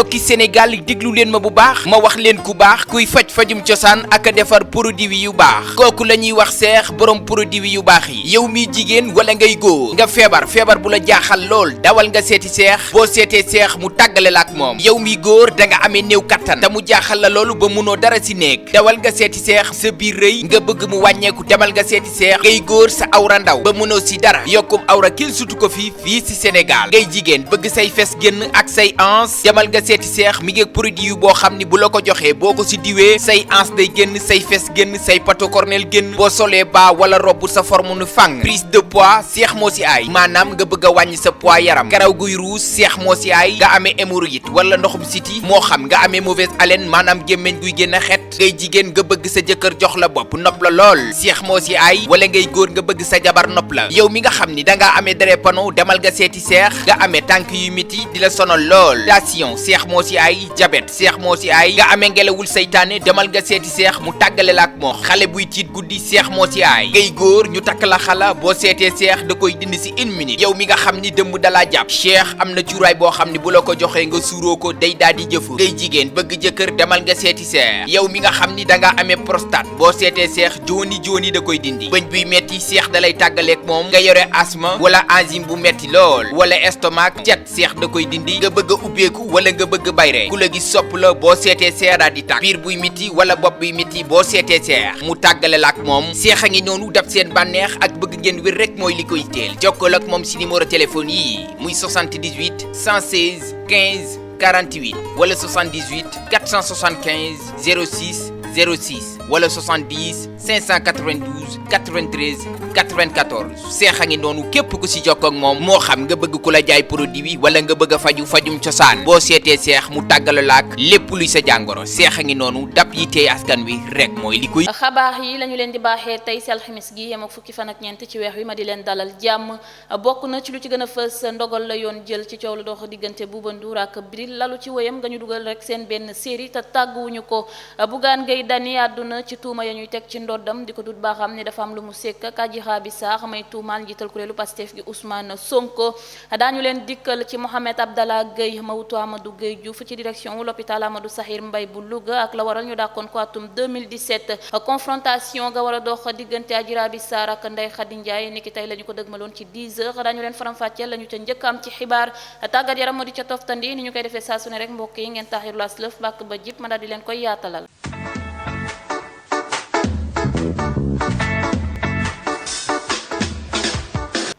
mbokki Sénégal déglu leen ma bu baax ma wax leen ku baax kuy fajum cosaan ak a defar produit yu baax kooku la ñuy wax seex borom produit yu baax yi yow mi jigéen wala ngay góor nga feebar bu la jaaxal lool dawal nga seeti seex boo seetee seex mu tàggale la ak moom yow mi góor da nga amee néew kattan te mu jaaxal la loolu ba munoo dara si néeg dawal nga seeti seex sa biir rëy nga bëgg mu wàññeeku demal nga seeti seex ngay góor sa awra ndaw ba munoo si dara yokkum awra kenn sutu ko fii si Sénégal ngay jigéen bëgg say fes génn ak say ans demal nga seeti seex mi ngi produit yu boo xam ni bu la ko joxee boo ko si diwee say ans day génn say fes génn say pato cornel génn boo solee baa wala robb sa forme nu fang prise de poids seex moo si aay maanaam nga bëgg a wàññi sa poids yaram karaw guy ruus seex moo si aay nga amee hémorroïde wala ndoxum siti moo xam nga amee mauvaise haleine maanaam gémmiñ guy génn xet ngay jigéen nga bëgg sa jëkkër jox la bopp nopp la lool seex moo si aay wala ngay góor nga bëgg sa jabar nopp la yow mi nga xam ni dangaa amee drépano demal nga seeti seex nga amee tànk yu miti di la sonal lool tension seex moo si aay diabète seex moo si aay nga amee ngelawul saytaane demal nga seeti seex mu tàggale la ak moom xale buy tiit guddi seex moo si aay ngay góor ñu takk la xala boo seetee seex da koy dindi si 1 minute yow mi nga xam ni dëmb dalaa jàpp seex am na cuuraay boo xam ni bu la ko joxee nga suuroo ko day daal di jëfu ngay jigéen bëgg jëkkër demal nga seeti seex yow mi nga xam ni dangaa amee prostate boo seetee seex jooni da koy dindi bëñ buy metti seex da lay tàggaleek moom nga yore asthme wala enzyme bu metti lool wala estomac cet seex da koy dindi nga bëgg a ubbeeku wala nga bëgg bayre ku la gis sopp la boo seetee seex daal di tàgg biir buy metti wala bopp buy metti boo seetee seex mu tàggale la ak moom seex a ngi noonu dab seen bànneex ak bëgg ngeen wér rek mooy li koy teel jokkoo ak moom si numéro téléphone yi muy 78 116 15 48 wala 78 475 06 06 wala 70 592 93 94 seex a ngi noonu képp ku si jokkoo ak moom moo xam nga bëgg ku la jaay produit bi wala nga bëgg a fajum cosaan boo seetee seex mu tàggala la ak lépp luy sa jàngoro seex a ngi noonu dab yi tey askan wi rek mooy li koy. xabaar yi la ñu leen di baaxee tey si alxamis gi yem ak fukki fan ak ñeent ci weer wi ma di leen dalal jàmm bokk na ci lu ci gën a fës ndogal la yoon jël ci coow lu dox diggante Bouba Ndour ak Bril lalu ci wëyam nga ñu dugal rek seen benn série te tàgguwuñu ko Bougane Gueye Dany àdduna ci tuuma ya ñuy teg ci ndoddam di ko dut baaxam ne dafa am lu mu sekk ak Adji Raby Sarr may tuumaal njiital kuréelu Pastef gi Ousmane Sonko daañu leen dikkal ci Mohamed Abdallah Gueye mawutu Amadou Gueye Diouf ci direction wu l'hôpital Amadou Sakhir Mbaye bu Louga ak la waral ñu dàkkoon ko atum 2017 confrontation nga war a dox diggante Adji Raby Sarr ak Ndeye Khady Ndiaye niki tey la ñu ko dëgmaloon ci 10 heures daañu leen faram-fàcceel la ñu ca njëkk am ci xibaar tàggat yaram moo di ca toftandi ni ñu koy defee saa su ne rek mbokk yi ngeen taxiru las lëf bàkk ba jip ma daal di leen koy yaatalal.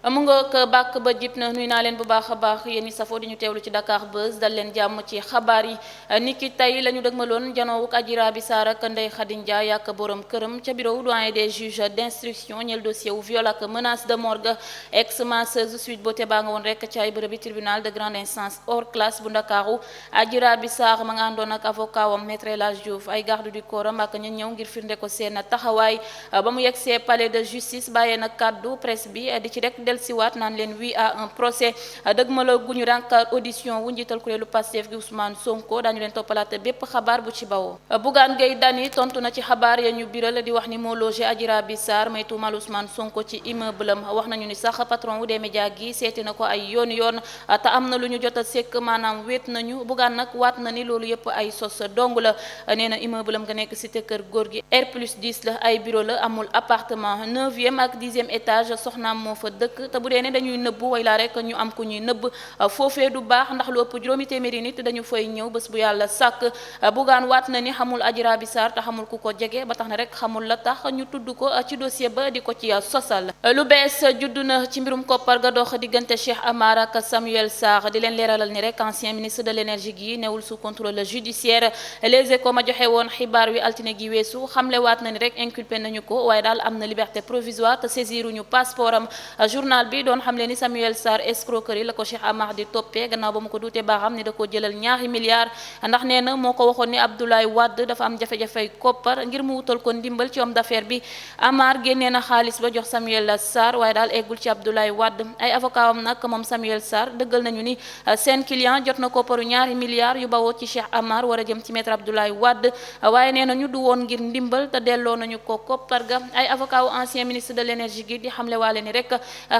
mu nga ko bàkk ba jib na nuy naa leen bu baax a baax yéen ñi safoo di ñu teewlu ci Dakar Buzz dal leen jàmm ci xabaar yi niki tey la ñu dëgmaloon janoowuk Adji Raby Sarr ak Ndeye Khady Ndiaye ak borom këram ca bureau doyen des juges d'instruction ñeel dossier wu viol ak menace de mort ga ex masseuse Sweet Beauté baa nga woon rek ci ay bërëbi tribunal de grande instance hors classe bu Ndakaaru Adji Raby Sarr ma nga àndoon ak avocat wam maître El Hadji Diouf ay garde du corps am ak ña ñëw ngir firnde ko seen taxawaay ba mu yegsee palais de justice bàyyee na kàddu presse bi di ci rek siwaat naan leen oui à un procès dëgmala guñu rank audition wu njiital kuréelu Pastef gi Ousmane Sonko dañu leen toppalaat bépp xabaar bu ci bawoo Bougane Gueye Dany tontu na ci xabaar ya ñu biral di wax ni moo logé Adji Raby Sarr may tuumal Ousmane Sonko ci immeuble am wax nañu ni sax patron wu des médias gi seeti na ko ay yoon te am na lu ñu jot a sekk maanaam wéet nañu Bougane nag waat na ni loolu yëpp ay sos dong la nee na immeuble am nga nekk cité kër góor gi R+10 la ay bureau la amul appartement 9e ak 10e étage soxnaam moo fa dëkk te bu dee ne dañuy nëbb way laa rek ñu am ku ñuy nëbb foofee du baax ndax lu ëpp juróomi téeméeri nit dañu fay ñëw bés bu yàlla sàkk Bougane waat na ni xamul Adji Raby Sarr te xamul ku ko jege ba tax na rek xamul la tax ñu tudd ko ci dossier ba di ko ci sosal lu bees judd na ci mbirum koppar ga dox diggante Cheikh Amar ak Samuel Sarr di leen leeralal ni rek ancien ministre de l'énergie gi newul sous contrôle judiciaire Les Échos ma joxe woon xibaar wi altine gi weesu xamle waat na ni rek inculpé nañu ko waaye daal am na liberté provisoire te saisiruñu passeport am journal bi doon xam leen ni Samuel Sarr escroquerie la ko Cheikh Amar di toppee gannaaw ba mu ko duutee baaxam ni da koo jëlal ñaari milliards ndax nee na moo ko waxoon ni Abdoulaye Wade dafa am jafe-jafey koppar ngir mu wutal ko ndimbal ci homme d'affaires bi Amar génnee na xaalis ba jox Samuel Sarr waaye daal eggul ci Abdoulaye Wade ay avocat am nag moom Samuel Sarr dëggal nañu ni seen client jot na kopparu ñaari milliards yu bawoo ci Cheikh Amar war a jëm ci maître Abdoulaye Wade waaye nee nañu du woon ngir ndimbal te delloo nañu ko koppar ga ay avocat wu ancien ministre de l'énergie gi di xamle waale ni rek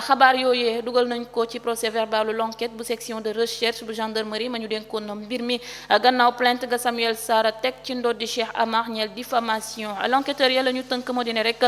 xabaar yooyee dugal nañ ko ci procès verbalu l'enquête bu section de recherche bu gendarmerie ma ñu dénkoon mbir mi gannaaw plainte ga Samuel Sarr teg ci ndoddi Cheikh Amar ñeel diffamation l'enquêteur ya la ñu tënk moo di ne rek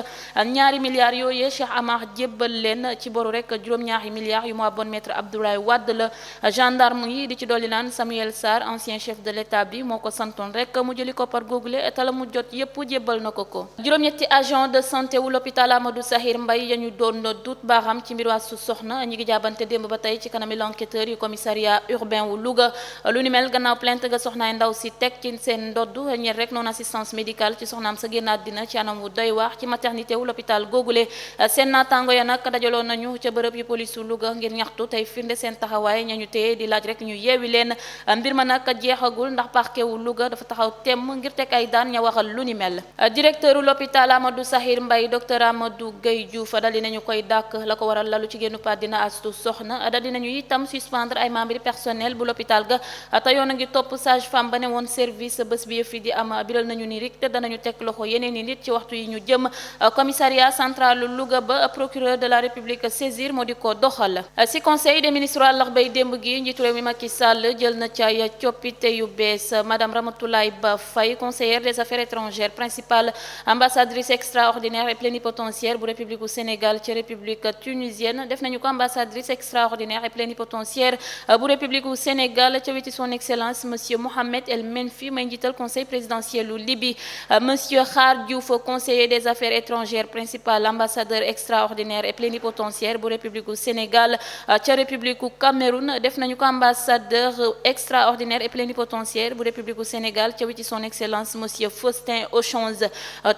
ñaari milliards yooyee Cheikh Amar jébbal leen ci boru rek juróom-ñaari milliards yu mu abon maître Abdoulaye Wade la gendarme yi di ci dolli naan Samuel Sarr ancien chef de l'état bi moo ko santoon rek mu jëli ko par googule te la mu jot yépp jébbal na ko juróom-ñetti agent de santé wu l'hôpital Amadou Sakhir Mbaye ya ñu doon dut baaxam ci mbir Astou Sokhna ñi ngi jaabante démb ba tey ci kanami l'enquêteur yu commissariat urbain wu Louga lu ni mel gannaaw plainte ga soxnaay ndaw si teg ci seen ndodd ñeent rek non assistance médicale ci soxnaam sa génnaat dina ci anam wu doy wax ci maternité wu l'hôpital googule seen naataango ya nag dajaloon nañu ca bërëb yu police wu Louga ngir ñaxtu tey firnde seen taxawaay ñañu téye di laaj rek ñu yeewi leen mbir ma nag jeexagul ndax parquet wu Louga dafa taxaw temm ngir teg ay daan ña waxal lu ni mel directeur u l'hôpital Amadou Sakhir Mbaye docteur Amadou Gueye Diouf daldi nañu koy dàkk la ko waral lalu ci génnu àddina Astou Sokhna daldi nañu itam suspendre ay membres personnel bu l'hôpital ga te yoon a ngi topp sage femme ba ne woon service bés bi yëf yi di am biral nañu ni rik te danañu teg loxo yeneen i nit ci waxtu yi ñu jëm commissariat central Louga ba procureur de la République saisir moo di ko doxal ci conseil des ministres àllarbay démb gi njiitu réew mi Macky Sall jël na ca ay coppite yu bees madame Ramatoulaye Ba Faye conseillère des affaires étrangères principale ambassadrice extraordinaire et plénipotentiaire bu République du Sénégal ci République tunisienne def nañu ko ambassadrice extraordinaire et plénipotentiaire bu République du Sénégal ca weti son excellence monsieur Mohamed El Menfi may njiital conseil présidentiel u Libye monsieur Khar Diouf conseiller des affaires étrangères principal ambassadeur extraordinaire et plénipotentiaire bu République du Sénégal ca République du Cameroun def nañu ko ambassadeur extraordinaire et plénipotentiaire bu République du Sénégal ca weti son excellence monsieur Faustin Ochonze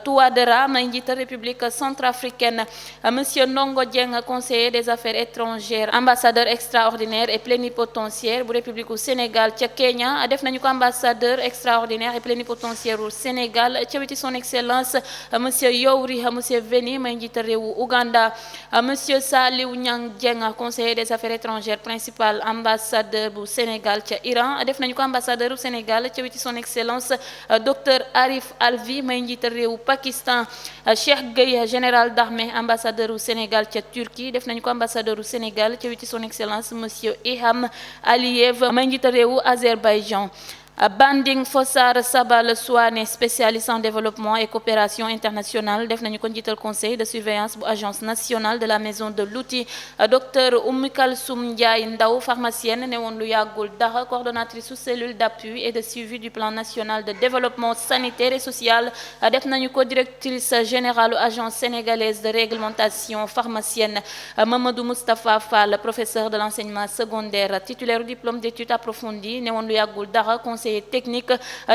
Touadéra may njiital République centrafricaine monsieur Ndongo Dieng conseiller des affaires étrangères ambassadeur extraordinaire et plénipotentiaire bu République du Sénégal ca Kenya def nañu ko ambassadeur extraordinaire et plénipotentiaire au Sénégal ca weti son excellence monsieur Yowri monsieur Veni may njiital réewu Ouganda monsieur Saliou Niang Dieng conseiller des affaires étrangères principal ambassadeur bu Sénégal ca Iran def nañu ko ambassadeur au Sénégal ca weti son excellence docteur Arif Alvi may njiital réewu Pakistan Cheikh Gueye général d'armée ambassadeur au Sénégal ca Turquie def nañu ko ambassadeur au Sénégal ca weti son excellence monsieur Iham Aliyev may njiital réewu Azerbaïdjan Banding Fossar Sabal Souane spécialiste en développement et coopération internationale def nañu ko njiital conseil de surveillance bu agence nationale de la maison de l'outil docteur Oumou Kalsoum Ndiaye Ndaw pharmacienne ne woon lu yàggul dara coordonnatrice sous cellule d'appui et de suivi du plan national de développement sanitaire et social def nañu ko directrice générale agence sénégalaise de réglementation pharmacienne Mamadou Moustapha Fall professeur de l'enseignement secondaire titulaire du diplôme d'études approfondies ne woon lu yàggul dara conseiller technique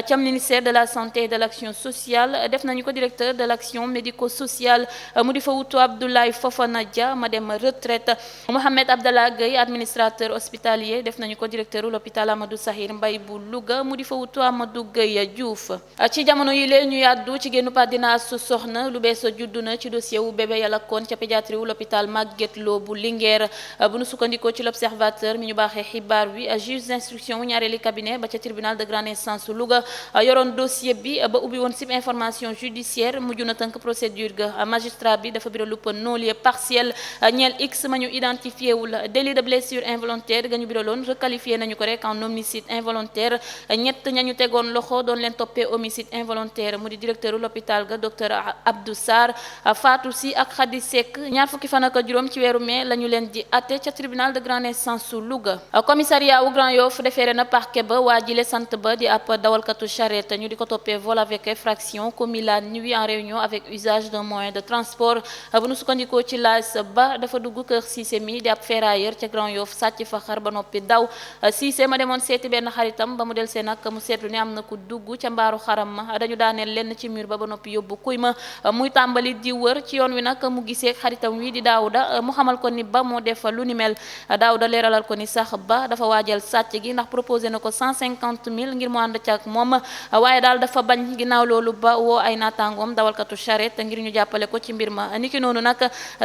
ca ministère de la santé et de l'action sociale def nañu ko directeur de l'action médico-sociale mu di fa wutu Abdoulaye Fofana Dia ma dem retraite Mohamed Abdallah Gueye administrateur hospitalier def nañu ko directeur u l'hôpital Amadou Sakhir Mbaye bu Louga mu di fa wutu Amadou Gueye Diouf ci jamono yi lee ñu yàddu ci génnu àddina Astou Sokhna lu bees juddu na ci dossier wu bébé yàlla kon ca pédiatrie wu l'hôpital Magatte Lô bu Linguère bu nu sukkandikoo ci l'observateur mi ñu baaxee xibaar wi juge d'instruction wu ñaareeli cabinet ba ca tribunal de grande instance Louga yoroon dossier bi ba ubbi woon sib information judiciaire mujj na tënk procédure ga magistrat bi dafa biral lupp non-lieu partiel ñeel x ma ñu identifié wul délit de blessure involontaire ga ñu biraloon requalifié nañu ko rek en homicide involontaire ñett ñañu tegoon loxo doon leen toppee homicide involontaire mu di directeur u l'hôpital ga docteur Abdou Sarr Fatou Sy ak Khady Seck ñaar fukki fan ak juróom ci weeru mai la ñu leen di atte ca tribunal de grande instance Louga commissariat wu Grand Yoff defeere na parquet ba waa jile sant ba di ab dawalkatu charrette ñu di ko toppee vol avec effraction commis la nuit en réunion avec usage d'un moyen de transport bu nu sukkandikoo ci laas ba dafa dugg kër Cissé mi di ab ferrailleur ca Grand Yoff sàcc fa xar ba noppi daw Cissé ma demoon seeti benn xaritam ba mu del see nag mu seetlu ne am na ku dugg ca mbaaru xaram ma dañu daaneel lenn ci mur ba noppi yóbbu kuy ma muy tàmbali di wër ci yoon wi nag mu gisee xaritam wi di Daouda mu xamal ko ni ba moo def lu ni mel Daouda leeralal ko ni sax ba dafa waajal sàcc gi ndax proposé na ko 150 000 ngir mu ànd ci ak moom waaye daal dafa bañ ginnaaw loolu ba woo ay naataangoom dawalkatu charrette ngir ñu jàppale ko ci mbir ma niki noonu nag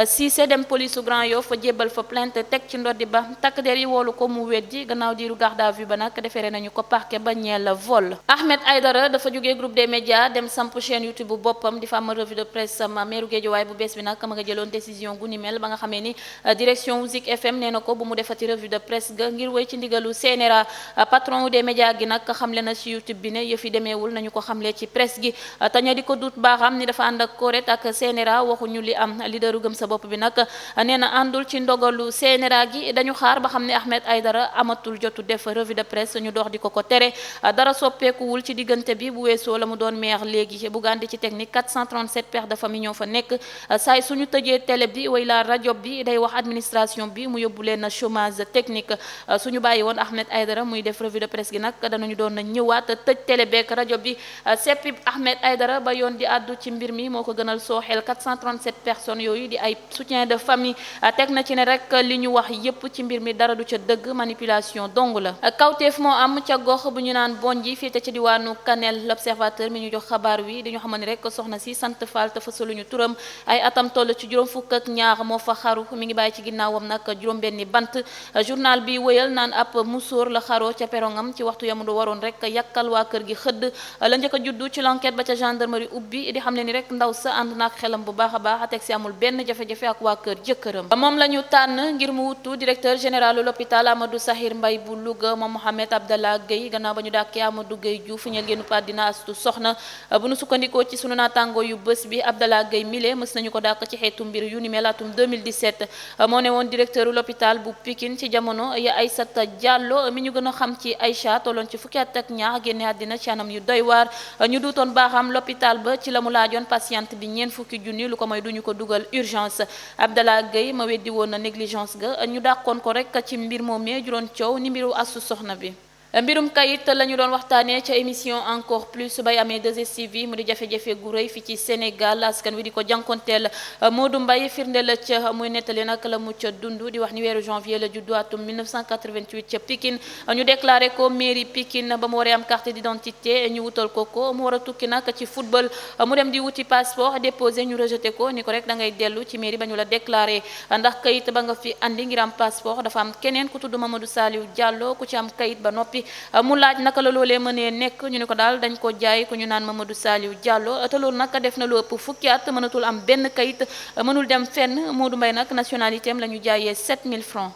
Cissé dem police su Grand Yoff fa jébbal fa plainte teg ci ndoddi ba takk der yi woolu ko mu weddi gannaaw diiru garde à vue ba nag defere nañu ko parquet ba ñeel vol. Ahmed Aïdara dafa jógee groupe des médias dem samp chaîne YouTube bu boppam di fa am revue de presse sama meeru Géejawaay bu bees bi nag ma nga jëloon décision gu ni mel ba nga xamee ni direction Zik FM nee na ko bu mu defati revue de presse ga ngir wéy ci ndigalu CNRA patron des médias gi nag xamle na ci YouTube bi ne yëf yi demeewul nañu ko xamle ci presse gi te ña di ko duut baaxam ni dafa ànd ak correct ak CNRA waxuñu li am leaderu gëm sa bopp bi nag nee na àndul ci ndogalu CNRA gi dañu xaar ba xam ne Ahmed Aïdara amatul jotu def revue de presse ñu dox di ko tere dara soppeekuwul ci diggante bi bu weesoo la mu doon maire léegi Bougane di ci technique 437 pères de famille ñoo fa nekk saay suñu tëjee télé bi way la rajo bi day wax administration bi mu yóbbu leen chômage technique suñu bàyyi woon Ahmed Aïdara muy def revue de presse gi nag danañu doon ñëwaat tëj télé beek rajo bi seppi Ahmed Aïdara ba yoon di àddu ci mbir mi moo ko gënal sooxel 437 personnes yooyu di ay soutien de famille teg na ci ne rek li ñu wax yépp ci mbir mi dara du ca dëgg manipulation dong la kawteef moo am ca gox bu ñu naan Bonji fii te ca diwaanu Kanel l'observateur mi ñu jox xabaar wi dañu xam ne rek soxna si sant Fall te fasaluñu turam ay atam toll ci juróom fukk ak ñaar moo fa xaru mi ngi bàyyi ci ginnaawam nag juróom benni bant journal bi wëyal naan ab musóor la xaroo ca perongam ci waxtu yamu du waroon rek yàkkal waa kër gi xëdd la njëkk a juddu ci l'enquête ba ca gendarmerie ubbi di xam ne ni rek ndaw sa ànd naak xelam bu baax a baax teg si amul benn jafe-jafe ak waa kër jëkkëram moom la ñu tànn ngir mu wutu directeur général de l'hôpital Amadou Sahir Mbaye bu Louga moom Mohamed Abdallah Gueye gannaaw ba ñu dàkkee Amadou Gueye Diouf ñeel génnu àddina astu soxna bu nu sukkandikoo ci sunu naataango yu bés bi Abdallah Gueye mile mës nañu ko dàkk ci xeetu mbir yu ni mel atum 2017 moo ne woon directeur u l'hôpital bu Pikine ci jamono ya Aïssata Diallo mi ñu gën a xam ci Aïcha tolloon ci fukki at ak ñaar génne àddina ci anam yu doy waar ñu duutoon baaxam l'hôpital ba ci la mu laajoon patiente bi ñeent fukki junni lu ko mooy duñu ko dugal urgence Abdallah Gueye ma weddi woon na négligence ga ñu dàqoon ko rek ci mbir moomee juróon coow ni mbiru astu soxna bi mbirum kayit la ñu doon waxtaanee ca émission encore plus bay amee 2STV mu di jafe-jafe gu rëy fi ci Sénégal askan wi di ko jànkonteel Modou Mbaye firnde la ca muy nettali nag la mu ca dund di wax ni weeru janvier la juddu atum 1988 ca Pikine ñu déclaré ko mairie Pikine ba mu waree am carte d'identité ñu wutal ko mu war a tukki nag ci football mu dem di wuti passeport déposé ñu rejeté ko ni ko rek da ngay dellu ci mairie ba ñu la déclaré ndax kayit ba nga fi andi ngir am passeport dafa am keneen ku tudd Mamadou Saliou Diallo ku ci am kayit ba noppi mu laaj naka la loolee mënee nekk ñu ne ko daal dañ ko jaay ku ñu naan Mamadou Saliou Diallo te loolu nag def na lu ëpp fukki at mënatul am benn kayit mënul dem fenn Modou Mbaye nag nationalité am la ñu jaayee 7000 francs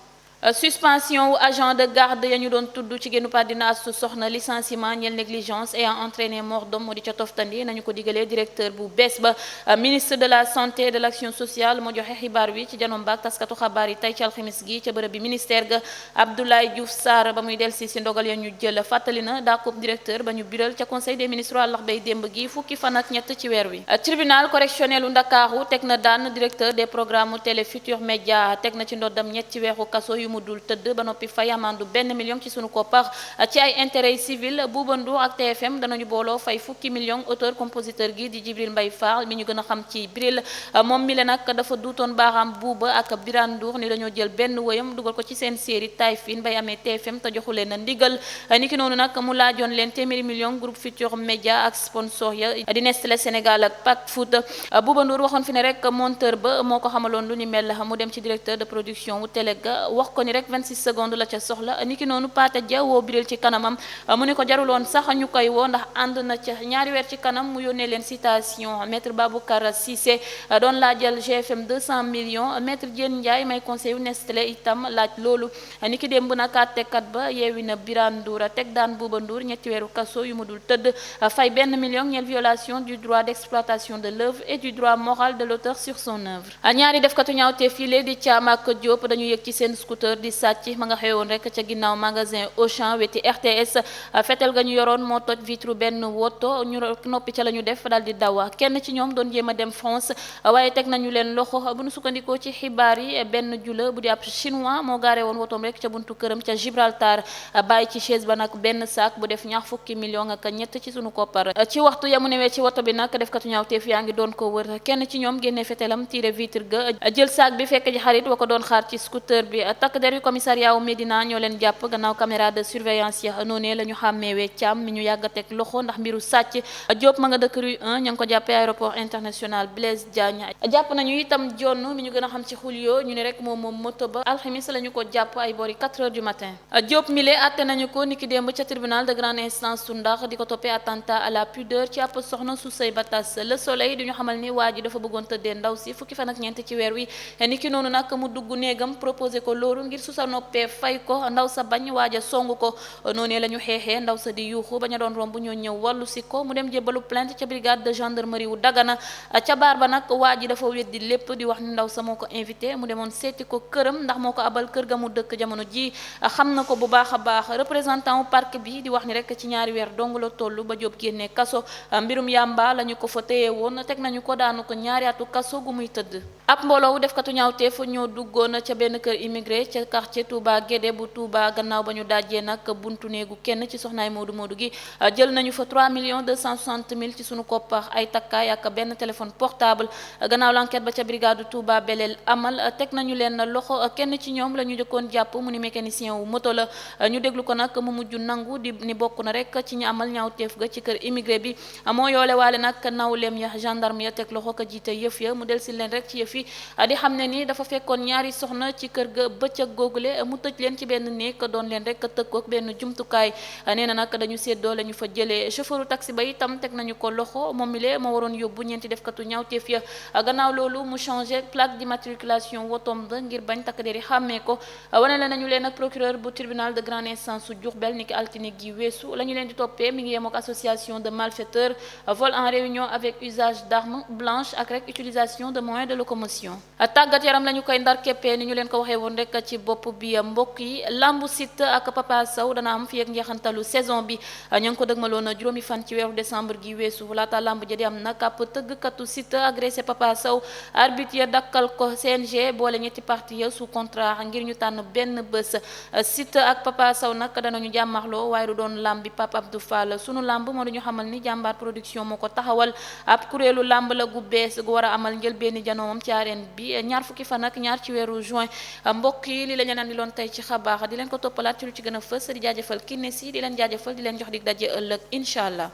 suspension wu agent de garde ya ñu doon tudd ci génnu àddina astu soxna licenciement ñeel négligence ayant entraîné mort d'homme moo di ca toftandi nañu ko digalee directeur bu bees ba ministre de la santé et de l'action sociale moo joxe xibaar wi ci janoom baak taskatu xabaar yi tey ci alxamis gi ca bërëb bi ministère ga Abdoulaye Diouf Sarr ba muy delsi si ndogal ya ñu jël fàttali na daakub directeur ba ñu biral ca conseil des ministres àllax bay démb gi fukki fan ak ñett ci weer wi tribunal correctionnel u Ndakaaru teg na daan directeur des programmes Télé Futurs Médias teg na ci ndoddam ñett ci weeru kaso yu mu dul tëdd ba noppi fay amandu 1 million ci sunu koppar ci ay intérêt civil Bouba Ndour ak TFM danañu booloo fay fukki million auteur compositeur gi di Djibril Mbaye Fall mi ñu gën a xam ci Bril moom mi le nag dafa duutoon baaxam Bouba ak Birane Ndour ni dañoo jël benn woyam dugal ko ci seen série Taïfin bay amee TFM te joxu leen a ndigal niki noonu nag mu laajoon leen téeméeri million groupe Futurs Médias ak sponsor ya di Nestlé Sénégal ak Pack Food Bouba Ndour waxoon fi ne rek monteur ba moo ko xamaloon lu ni mel mu dem ci directeur de production wu télé ga wax ko ni rek 26 secondes la ca soxla niki noonu Pathé Dia woo Biril ci kanamam mu ne ko jaruloon sax ñu koy woo ndax ànd na ca ñaari weer ci kanam mu yónnee leen citation maître Baboucar Cissé doon laajal GFM 200 millions maître Diène Ndiaye may conseil wu Nestlé itam laaj loolu niki démb nag àttekat ba yeewi na Birane Ndour teg daan Bouba Ndour ñetti weeru kaso yu mu dul tëdd fay 1 million ñeel violation du droit d'exploitation de l'œuvre et du droit moral de l'auteur sur son œuvre ñaari defkatu ñaawte file di Thiam ak Diop dañu yëg ci seen scooter di sàcc ma nga xewoon rek ca ginnaaw magasin Auchan weti RTS fetel ga ñu yoroon moo toj vitre benn woto ñu noppi ca la ñu def daal di daw kenn ci ñoom doon jéem a dem France waaye teg nañu leen loxo bu nu sukkandikoo ci xibaar yi benn jula bu di ab chinois moo gaare woon wotoom rek ca buntu këram ca Gibraltar bàyyi ci chaise ba nag benn sac bu def ñaar fukki million ak ñett ci sunu koppar ci waxtu yamu newee ci woto bi nag defkatu ñaawteef yaa ngi doon ko wër kenn ci ñoom génne fetelam tiré vitre ga jël sac bi fekk ji xarit wa ko doon xaar ci scooter bi takk takk der yu commissariat wu Médina ñoo leen jàpp gannaaw caméra de surveillance ya noonee la ñu xàmmeewee Thiam mi ñu yàgg a teg loxo ndax mbiru sàcc Diop ma nga dëkk rue 1 ña ngi ko jàppee aéroport international Blaise Diagne jàpp nañu itam jonn mi ñu gën a xam ci Julio ñu ne rek moom moto ba alxamis la ñu ko jàpp ay boori 4 heures du matin Diop mile atte nañu ko niki démb ca tribunal de grande instance su Ndar di ko toppee attentat à la pudeur ci ab soxna su sëy ba tas Le Soleil di ñu xamal ni waa ji dafa bëggoon tëddee ndaw si fukki fan ak ñeent ci weer wi niki noonu nag mu dugg néegam proposé ko loolu ngir su sa noppee fay ko ndaw sa bañ waaja song ko noonee la ñu xeexee ndaw sa di yuuxu bañ a doon romb ñoo ñëw wàllu si ko mu dem jébbalu plainte ca brigade de gendarmerie wu Dagana ca baar ba nag waa ji dafa weddi lépp di wax ni ndaw sa moo ko invité mu demoon seeti ko këram ndax moo ko abal kër ga mu dëkk jamono ji xam na ko bu baax a baax représentant parc bi di wax ni rek ci ñaari weer dong la toll ba Diop génnee kaso mbirum yàmba la ñu ko fa téye woon teg nañu ko daanu ko ñaari atu kaso gu muy tëdd ab mbooloo defkatu ñaawteef ñoo duggoon ca benn kër immigré ca quartier Touba Guédé bu Touba gannaaw ba ñu dajjee nag buntu néegu kenn ci soxnaay Modou Modou gi jël nañu fa 3 260 000 ci sunu koppar ay takkaay ak benn téléphone portable gannaaw l'enquête ba ca brigade Touba Belel amal teg nañu leen loxo kenn ci ñoom la ñu jëkkoon jàpp mu ni mécanicien wu moto la ñu déglu ko nag mu mujj nangu di ni bokk na rek ci ñu amal ñaawteef ga ci kër immigré bi moo yoole waale nag nawleem ya gendarme ya teg loxo ko jiite yëf ya mu del si leen rek ci yëf yi di xam ne ni dafa fekkoon ñaari soxna ci kër ga bëccëg googule mu tëj leen ci benn néeg doon leen rek tëkkook benn jumtukaay nee na nag dañu séddoo la ñu fa jëlee chauffeuru taxi ba itam teg nañu ko loxo moom mi lee moo waroon yóbbu ñeenti defkatu ñaawteef ya gannaaw loolu mu changé plaque d'immatriculation wotom ba ngir bañ takk deri xàmmee ko wane la nañu leen ak procureur bu tribunal de grande instance su Diourbel niki altine gi weesu la ñu leen di toppee mi ngi yemook association de malfaiteurs vol en réunion avec usage d'armes blanches ak rek utilisation de moyens de locomotion tàggat yaram la ñu koy ndar keppee ni ñu leen ko waxee woon rek ci bopp bi mbokk yi lambu Siteu ak Papa Sow dana am fi ak njeexantalu saison bi ñu ngi ko dëgmaloon juróomi fan ci weeru décembre gi weesu laata lamb ja di am nag ab tëggkatu Siteu agressé Papa Sow arbitre ya dakkal ko CNG boole ñetti parti ya sous contrat ngir ñu tànn benn bés Siteu ak Papa Sow nag danañu jàmmarloo waaye du doon lamb bi Pape Abdou Fall sunu lamb moo dañu xamal ni jàmbaar production moo ko taxawal ab kuréelu lamb la gu bees gu war a amal njël benn janoomam ci arène bi ñaar fukki fan ak ñaar ci weeru juin mbokk yi li la ñu naan di loon tey ci xabaar di leen ko toppalaat ci lu ci gën a fës di jaajëfal kinne si di leen jaajëfal di leen jox dig daje ëllëg incha allah